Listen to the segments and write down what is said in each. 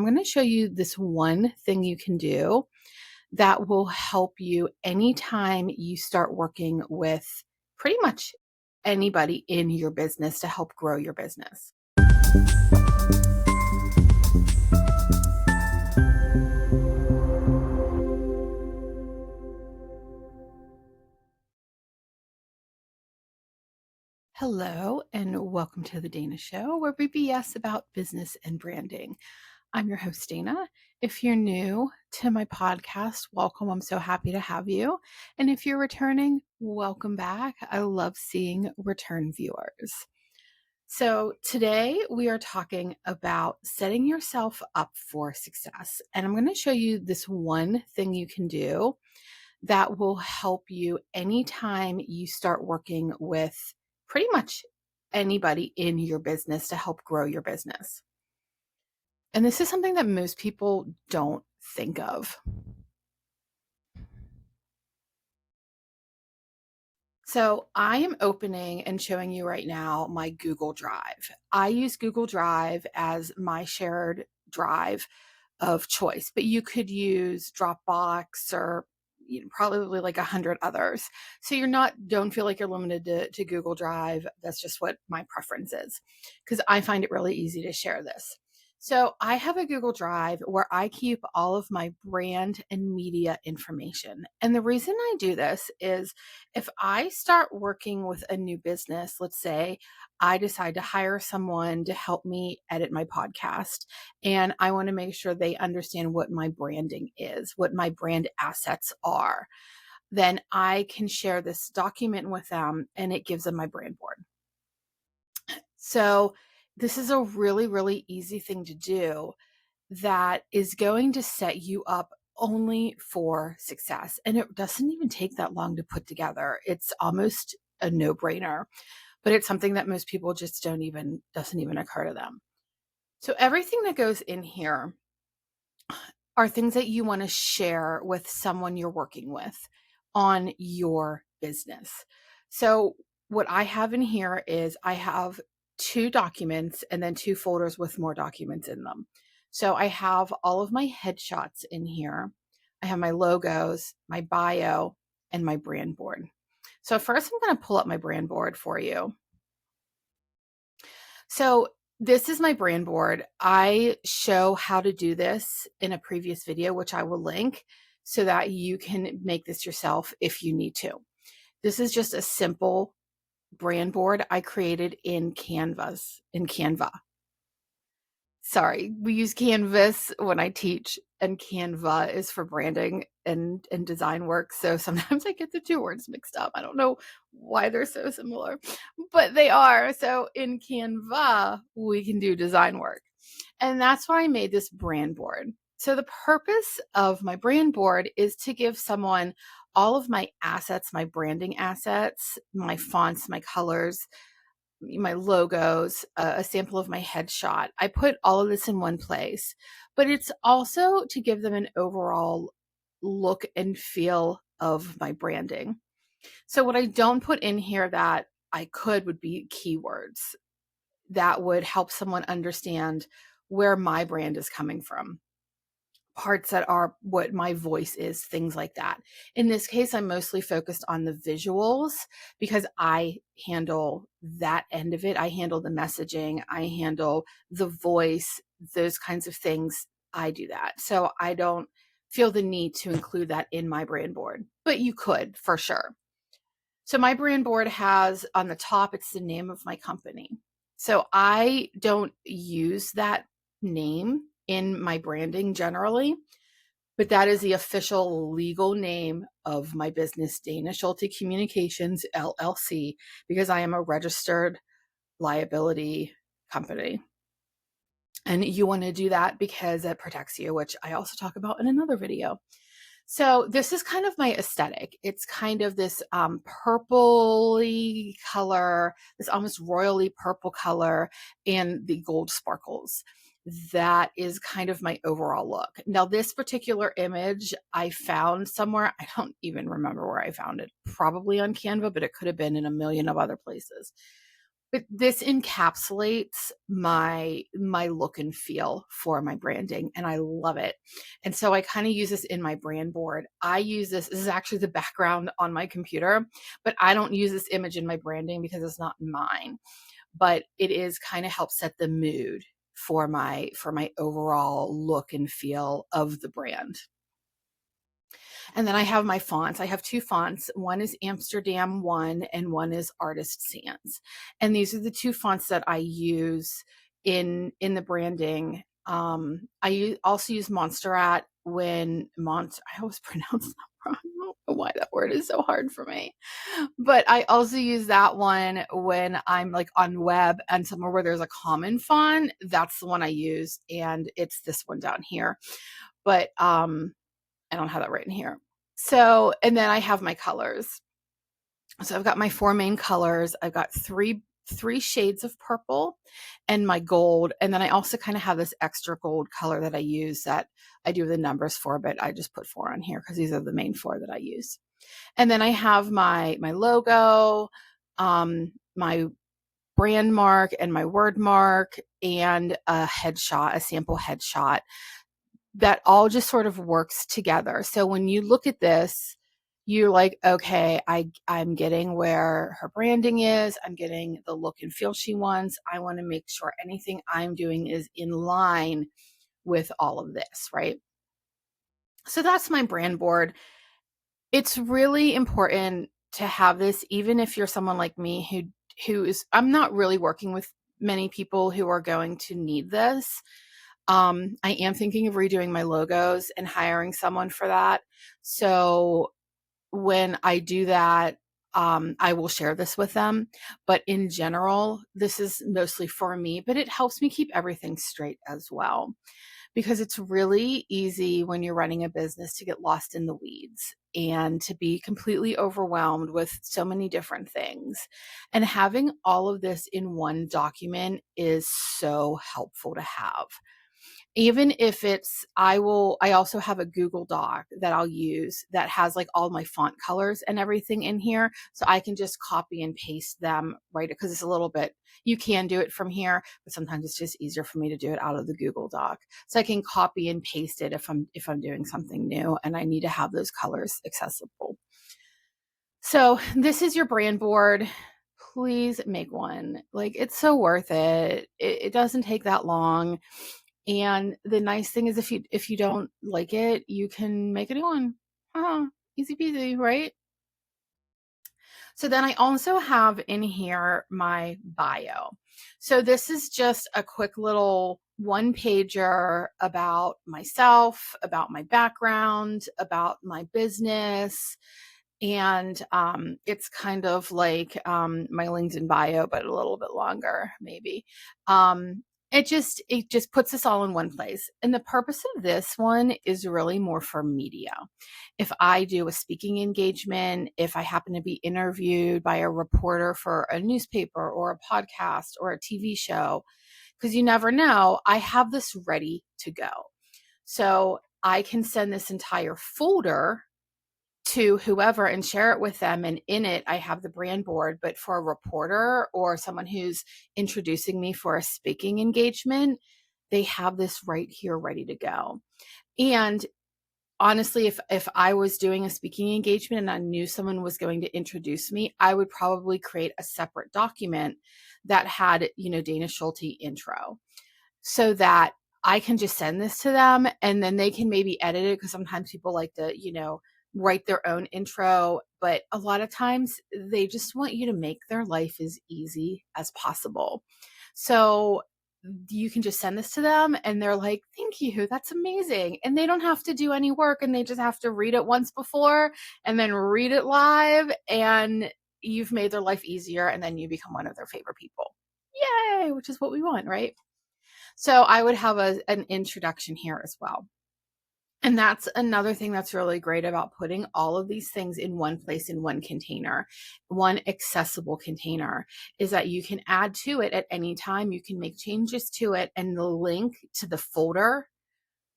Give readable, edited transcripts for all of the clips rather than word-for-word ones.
going to show you this one thing you can do that will help you anytime you start working with pretty much anybody in your business to help grow your business. Hello, and welcome to the Dana Show, where we BS about business and branding. I'm your host, Dana. If you're new to my podcast, welcome. I'm so happy to have you. And if you're returning, welcome back. I love seeing return viewers. So today we are talking about setting yourself up for success. And I'm going to show you this one thing you can do that will help you anytime you start working with pretty much anybody in your business to help grow your business. And this is something that most people don't think of. So I am opening and showing you right now my Google Drive. I use Google Drive as my shared drive of choice, but you could use Dropbox or probably like 100 others. So don't feel like you're limited to Google Drive. That's just what my preference is, because I find it really easy to share this. So I have a Google Drive where I keep all of my brand and media information. And the reason I do this is if I start working with a new business, let's say I decide to hire someone to help me edit my podcast, and I want to make sure they understand what my branding is, what my brand assets are, then I can share this document with them and it gives them my brand board. So this is a really, really easy thing to do that is going to set you up only for success. And it doesn't even take that long to put together. It's almost a no-brainer, but it's something that most people just doesn't even occur to them. So everything that goes in here are things that you want to share with someone you're working with on your business. So what I have in here is I have 2 documents and then 2 folders with more documents in them. So I have all of my headshots in here. I have my logos, my bio, and my brand board. So first I'm going to pull up my brand board for you. So this is my brand board. I show how to do this in a previous video, which I will link so that you can make this yourself if you need to. This is just a simple brand board I created in Canva. Sorry, we use Canvas when I teach, and Canva is for branding and design work. So sometimes I get the 2 words mixed up. I don't know why they're so similar, but they are. So in Canva, we can do design work. And that's why I made this brand board. So the purpose of my brand board is to give someone all of my assets, my branding assets, my fonts, my colors, my logos, a sample of my headshot. I put all of this in one place, but it's also to give them an overall look and feel of my branding. So what I don't put in here that I could would be keywords that would help someone understand where my brand is coming from. Parts that are what my voice is, things like that. In this case, I'm mostly focused on the visuals because I handle that end of it. I handle the messaging, I handle the voice, those kinds of things. I do that. So I don't feel the need to include that in my brand board, but you could for sure. So my brand board has on the top, it's the name of my company. So I don't use that name in my branding generally, but that is the official legal name of my business, Dana Schulte Communications, LLC, because I am a registered liability company. And you want to do that because it protects you, which I also talk about in another video. So this is kind of my aesthetic. It's kind of this purpley color, this almost royally purple color, and the gold sparkles. That is kind of my overall look. Now, this particular image I found somewhere. I don't even remember where I found it. Probably on Canva, but it could have been in a million of other places. But this encapsulates my look and feel for my branding, and I love it. And so I kind of use this in my brand board. I use this is actually the background on my computer, but I don't use this image in my branding because it's not mine. But it is kind of helps set the mood for my overall look and feel of the brand. And then I have my fonts. I have two fonts. One is Amsterdam One and one is Artist Sans. And these are the two fonts that I use in the branding. Also use Montserrat when I always pronounce that wrong. I don't know why that word is so hard for me. But I also use that one when I'm like on web and somewhere where there's a common font. That's the one I use. And it's this one down here. But I don't have that written here. So, and then I have my colors. So I've got my four main colors. I've got three shades of purple and my gold. And then I also kind of have this extra gold color that I use that I do the numbers for, but I just put 4 on here because these are the main 4 that I use. And then I have my logo, my brand mark and my word mark and a sample headshot that all just sort of works together. So when you look at this, you're like, okay, I'm getting where her branding is. I'm getting the look and feel she wants. I want to make sure anything I'm doing is in line with all of this, right? So that's my brand board. It's really important to have this, even if you're someone like me I'm not really working with many people who are going to need this. I am thinking of redoing my logos and hiring someone for that. So when I do that, I will share this with them. But in general, this is mostly for me, but it helps me keep everything straight as well. Because it's really easy when you're running a business to get lost in the weeds and to be completely overwhelmed with so many different things. And having all of this in one document is so helpful to have. Even if I also have a Google Doc that I'll use that has like all my font colors and everything in here. So I can just copy and paste them, right? Because it's a little bit, you can do it from here, but sometimes it's just easier for me to do it out of the Google Doc. So I can copy and paste it if I'm doing something new and I need to have those colors accessible. So this is your brand board. Please make one. Like, it's so worth it. It doesn't take that long. And the nice thing is if you don't like it, you can make a new one. Easy peasy, right? So then I also have in here my bio. So this is just a quick little one pager about myself, about my background, about my business. And it's kind of like my LinkedIn bio, but a little bit longer, maybe. It just puts us all in one place. And the purpose of this one is really more for media. If I do a speaking engagement, if I happen to be interviewed by a reporter for a newspaper or a podcast or a TV show, because you never know, I have this ready to go. So I can send this entire folder to whoever and share it with them. And in it, I have the brand board. But for a reporter or someone who's introducing me for a speaking engagement, they have this right here ready to go. And honestly, if I was doing a speaking engagement and I knew someone was going to introduce me, I would probably create a separate document that had, Dana Schulte intro, so that I can just send this to them and then they can maybe edit it, because sometimes people like to, write their own intro, but a lot of times they just want you to make their life as easy as possible. So you can just send this to them and they're like, thank you, that's amazing. And they don't have to do any work and they just have to read it once before and then read it live, and you've made their life easier, and then you become one of their favorite people. Yay, which is what we want, right? So I would have an introduction here as well. And that's another thing that's really great about putting all of these things in one place, in one container, one accessible container, is that you can add to it at any time. You can make changes to it, and the link to the folder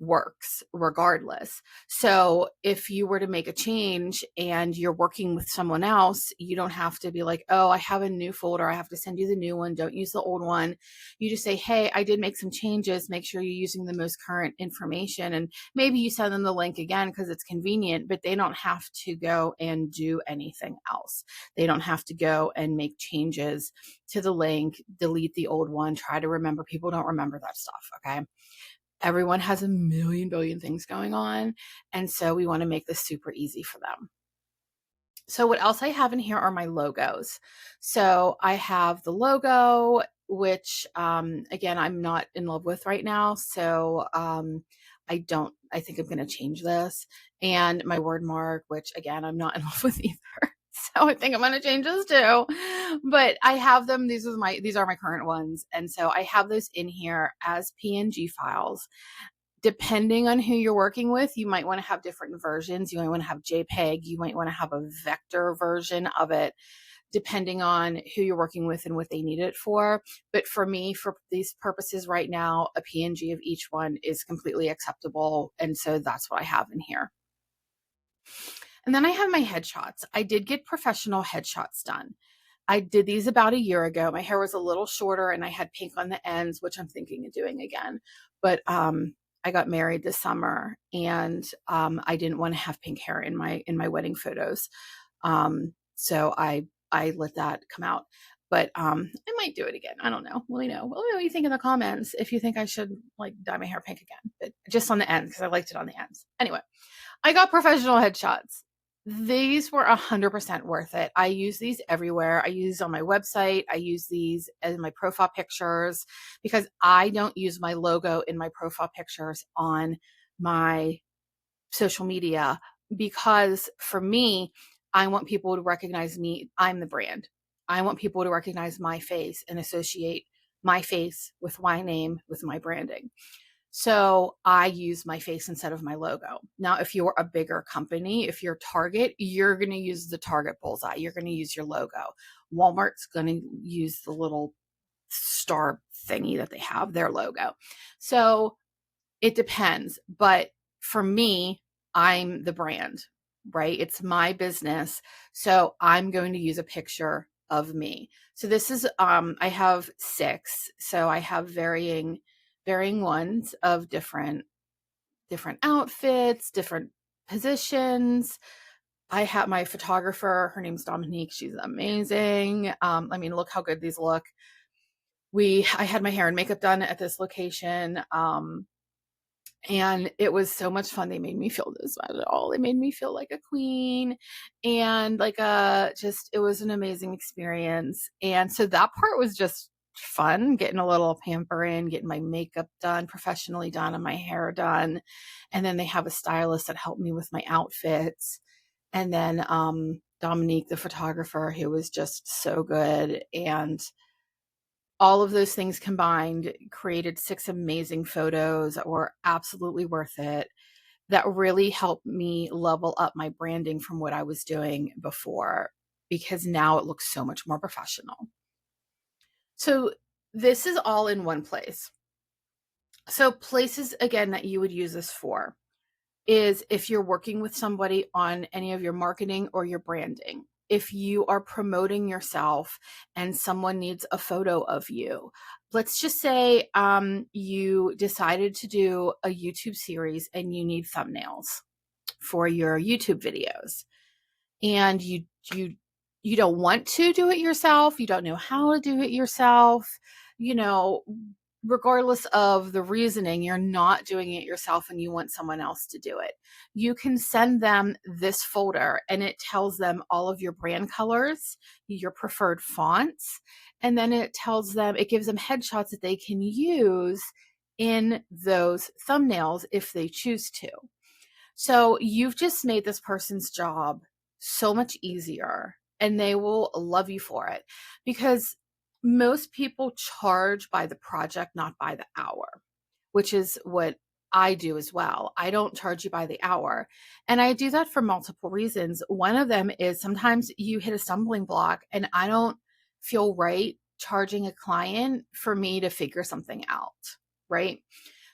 works regardless. So if you were to make a change and you're working with someone else, you don't have to be like, oh, I have a new folder, I have to send you the new one, don't use the old one. You just say, hey, I did make some changes, make sure you're using the most current information. And maybe you send them the link again because it's convenient, but they don't have to go and do anything else. They don't have to go and make changes to the link, delete the old one, try to remember. People don't remember that stuff, okay? Everyone has a million billion things going on. And so we want to make this super easy for them. So what else I have in here are my logos. So I have the logo, which again, I'm not in love with right now. So I think I'm going to change this. And my word mark, which again, I'm not in love with either. So I think I'm going to change those too. But I have them. These are my current ones. And so I have those in here as PNG files. Depending on who you're working with, you might want to have different versions. You might want to have JPEG. You might want to have a vector version of it, depending on who you're working with and what they need it for. But for me, for these purposes right now, a PNG of each one is completely acceptable. And so that's what I have in here. And then I have my headshots. I did get professional headshots done. I did these about a year ago. My hair was a little shorter and I had pink on the ends, which I'm thinking of doing again. But I got married this summer and I didn't want to have pink hair in my wedding photos. So I let that come out. But I might do it again. I don't know. Let me know. Let me know what you think in the comments if you think I should like dye my hair pink again, but just on the ends because I liked it on the ends. Anyway, I got professional headshots. These were 100% worth it. I use these everywhere. I use on my website. I use these as my profile pictures because I don't use my logo in my profile pictures on my social media because for me, I want people to recognize me. I'm the brand. I want people to recognize my face and associate my face with my name, with my branding. So I use my face instead of my logo. Now, if you're a bigger company, if you're Target, you're going to use the Target bullseye. You're going to use your logo. Walmart's going to use the little star thingy that they have, their logo. So it depends. But for me, I'm the brand, right? It's my business. So I'm going to use a picture of me. So this is, I have 6. So I have varying ones of different outfits, different positions. I have my photographer, her name's Dominique. She's amazing. I mean, look how good these look. I had my hair and makeup done at this location. And it was so much fun. They made me feel this at all. They made me feel like a queen and like it was an amazing experience. And so that part was just fun, getting a little pampering, getting my makeup done, professionally done, and my hair done. And then they have a stylist that helped me with my outfits. And then Dominique, the photographer, who was just so good. And all of those things combined created 6 amazing photos that were absolutely worth it, that really helped me level up my branding from what I was doing before, because now it looks so much more professional. So this is all in one place. So places, again, that you would use this for is if you're working with somebody on any of your marketing or your branding. If you are promoting yourself and someone needs a photo of you, let's just say you decided to do a YouTube series and you need thumbnails for your YouTube videos, and you don't want to do it yourself, you don't know how to do it yourself, you know, regardless of the reasoning, you're not doing it yourself and you want someone else to do it. You can send them this folder and it tells them all of your brand colors, your preferred fonts, and then it gives them headshots that they can use in those thumbnails if they choose to. So you've just made this person's job so much easier and they will love you for it, because most people charge by the project, not by the hour, which is what I do as well. I don't charge you by the hour. And I do that for multiple reasons. One of them is sometimes you hit a stumbling block and I don't feel right charging a client for me to figure something out, right?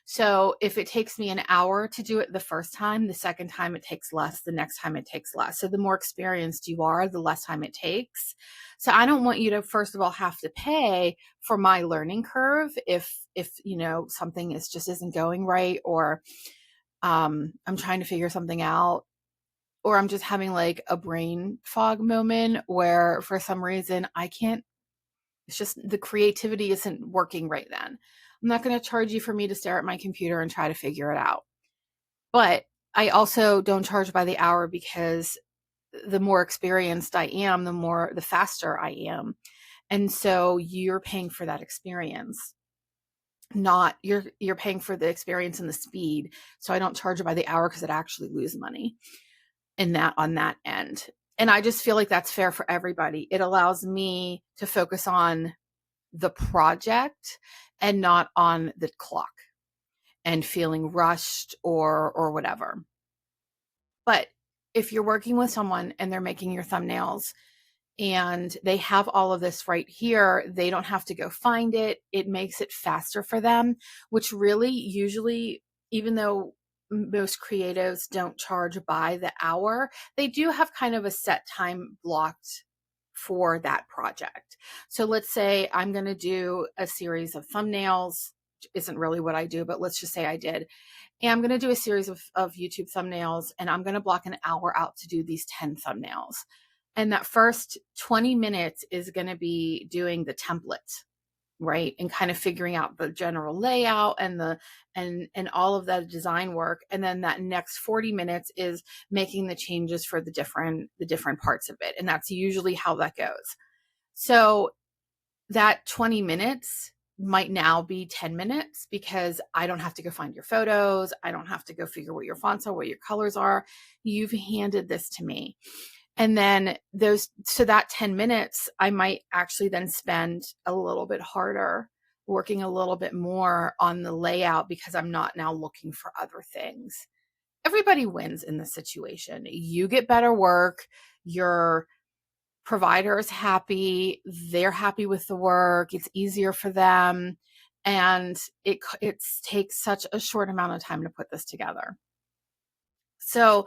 So if it takes me an hour to do it the first time, the second time it takes less, the next time it takes less. So the more experienced you are, the less time it takes. So I don't want you to, first of all, have to pay for my learning curve if something is just isn't going right, or I'm trying to figure something out, or I'm just having like a brain fog moment where for some reason I can't, it's just the creativity isn't working right then. I'm not going to charge you for me to stare at my computer and try to figure it out. But I also don't charge by the hour, because the more experienced I am, the faster I am. And so you're paying for that experience. Not you're paying for the experience and the speed. So I don't charge it by the hour, because it actually lose money in that on that end. And I just feel like that's fair for everybody. It allows me to focus on the project and not on the clock and feeling rushed or whatever. But if you're working with someone and they're making your thumbnails and they have all of this right here, they don't have to go find it. It makes it faster for them, which really usually, even though most creatives don't charge by the hour, they do have kind of a set time blocked for that project. So let's say I'm going to do a series of thumbnails, which isn't really what I do, but let's just say I did. And I'm going to do a series of YouTube thumbnails, and I'm going to block an hour out to do these 10 thumbnails. And that first 20 minutes is going to be doing the template, right? And kind of figuring out the general layout and and all of that design work. And then that next 40 minutes is making the changes for the different parts of it. And that's usually how that goes. So that 20 minutes might now be 10 minutes, because I don't have to go find your photos. I don't have to go figure what your fonts are, what your colors are. You've handed this to me. And then that 10 minutes, I might actually then spend a little bit harder, working a little bit more on the layout, because I'm not now looking for other things. Everybody wins in this situation. You get better work. Your provider is happy. They're happy with the work. It's easier for them. And it takes such a short amount of time to put this together. So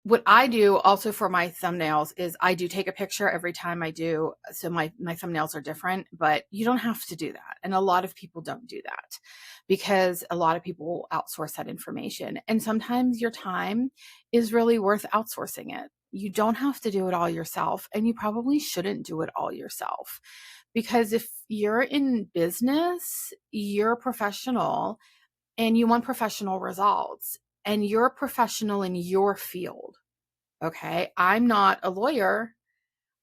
what I do also for my thumbnails is I do take a picture every time I do. So my thumbnails are different, but you don't have to do that. And a lot of people don't do that, because a lot of people outsource that information. And sometimes your time is really worth outsourcing it. You don't have to do it all yourself, and you probably shouldn't do it all yourself, because if you're in business, you're a professional and you want professional results, and you're a professional in your field. Okay. I'm not a lawyer.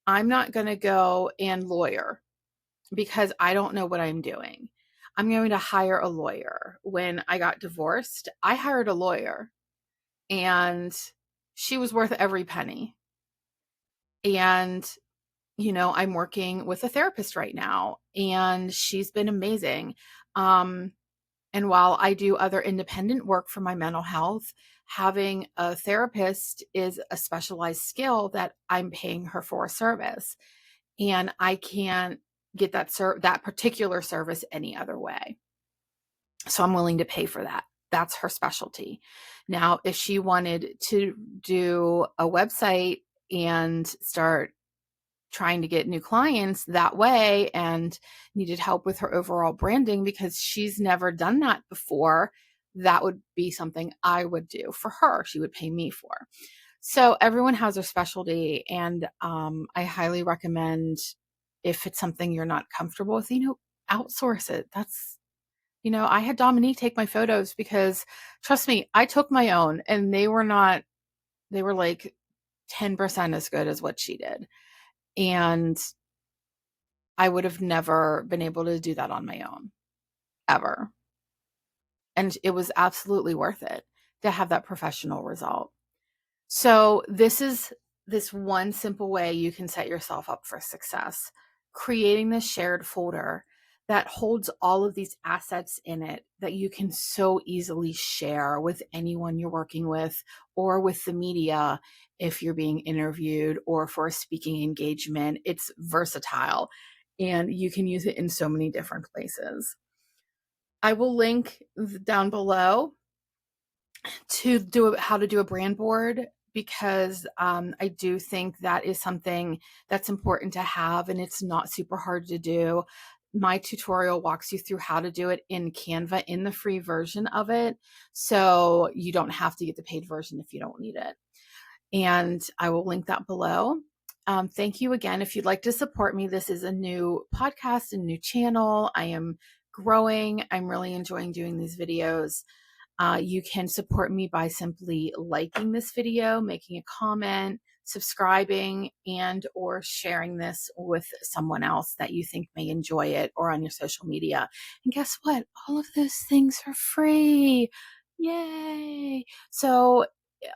I'm not going to go and lawyer, because I don't know what I'm doing. I'm going to hire a lawyer. When I got divorced, I hired a lawyer, and she was worth every penny. And, I'm working with a therapist right now, and she's been amazing. And while I do other independent work for my mental health, having a therapist is a specialized skill that I'm paying her for a service. And I can't get that particular service any other way. So I'm willing to pay for that. That's her specialty. Now, if she wanted to do a website and start trying to get new clients that way, and needed help with her overall branding because she's never done that before, that would be something I would do for her. She would pay me for. So everyone has their specialty, and I highly recommend, if it's something you're not comfortable with, outsource it. I had Dominique take my photos, because trust me, I took my own, and they were like 10% as good as what she did. And I would have never been able to do that on my own, ever. And it was absolutely worth it to have that professional result. So this one simple way you can set yourself up for success: creating this shared folder that holds all of these assets in it that you can so easily share with anyone you're working with, or with the media if you're being interviewed, or for a speaking engagement. It's versatile, and you can use it in so many different places. I will link down below to how to do a brand board, because I do think that is something that's important to have, and it's not super hard to do. My tutorial walks you through how to do it in Canva in the free version of it, so you don't have to get the paid version if you don't need it. And I will link that below. Thank you again. If you'd like to support me, this is a new podcast, a new channel. I am growing. I'm really enjoying doing these videos. You can support me by simply liking this video, making a comment, subscribing, and or sharing this with someone else that you think may enjoy it, or on your social media. And guess what? All of those things are free. Yay! So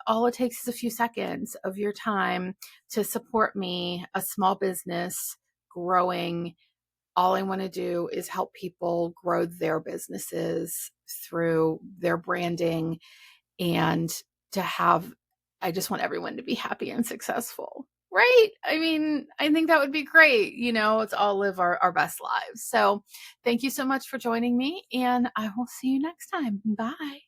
all it takes is a few seconds of your time to support me, a small business growing. All I want to do is help people grow their businesses through their branding, and to have, I just want everyone to be happy and successful, right? I mean, I think that would be great. Let's all live our best lives. So thank you so much for joining me, and I will see you next time. Bye.